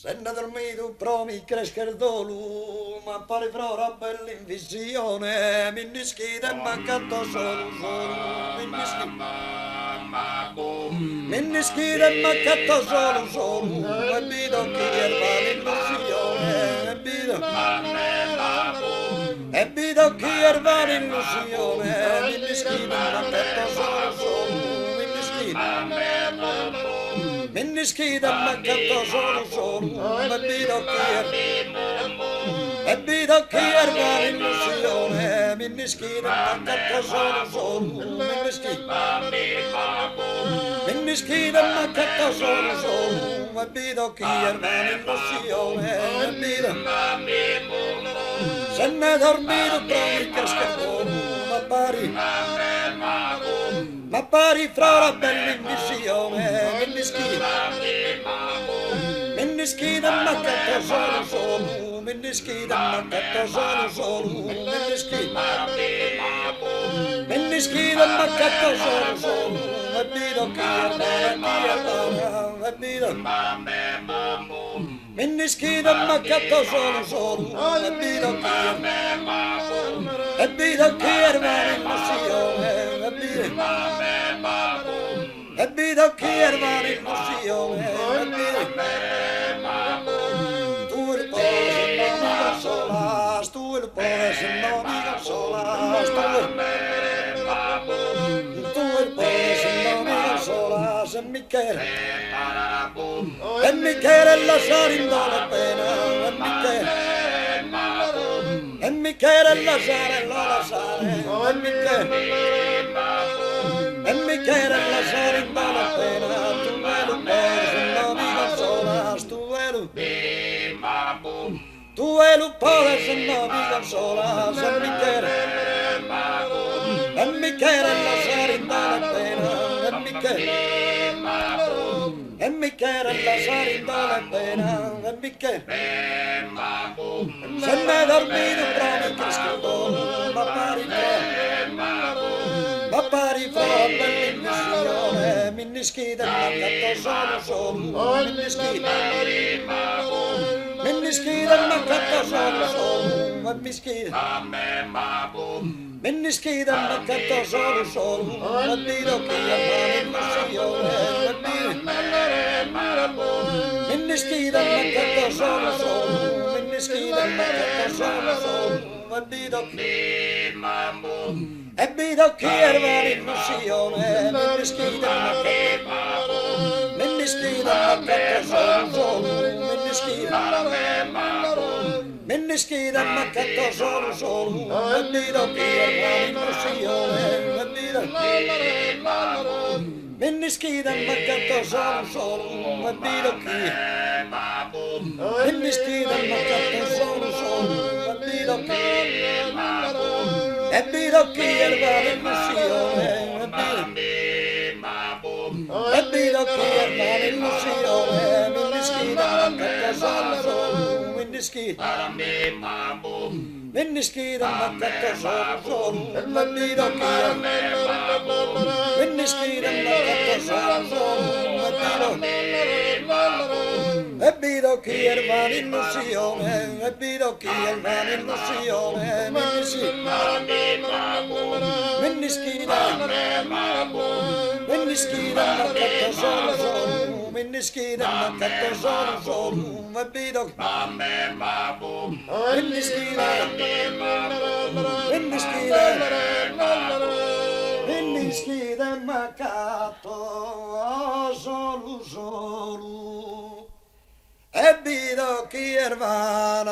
Se ne dormito promi crescer dolu, ma pare frora bella in visione, mi nischita e mancato solo, mi nischita e mancato solo, e vedo chi erba l'illusione, e vedo chi erba l'illusione, mi nischita e mancato solo, mi nischita. Minnischita mancato solo, e vedo chi era l'illusione, minnischita mancato solo, minnischita mancato solo, e vedo chi era l'illusione, se ne è dormito provi che scherzo, ma pari fra la bella invisione, minnischita mancato solo, minnischita mancato solo, minnischita mancato solo, e vedo chi è vedo, minnischita mancato solo, e vedo chi è, e vedo chi era l'illusione, e vedo chi era l'illusione, tu il povero se non mi consolas, tu il povero se non mi consolas, tu il povero se non mi consolas, e mi quiere lasciare in la pena, e mi quiere lasciare, e mi quiere lasciare in la pena, tu me lo puedes, no mi consolas, tu lo puedes, no mi consolas, e mi quiere lasciare in la pena, e mi quiere lasciare in la pena, e mi quiere, se me he dormido provi che scrivo, ma pari fra bell'illusione, minnischita mancato solo, minnischita mancato solo, minnischita mancato solo, e vedo chi è l'illusione, minnischita mancato solo, minnischita mancato solo, e vedo chi era l'illusione, minnischita mancato solo, minnischita mancato solo, e vedo chi era l'illusione, minnischita mancato solo, e vedo chi, minnischita mancato solo, e vedo chi, e vedo chi era l'illusione, e vedo chi era l'illusione, minnischita mancato solo, minnischita mancato solo, e vedo chi era, minnischita mancato solo, e vedo chi era l'illusione, e vedo chi era l'illusione, minnischita mancato solo, minnischita mancato solo, e vedo minnischita mancato solo, e vedo chi era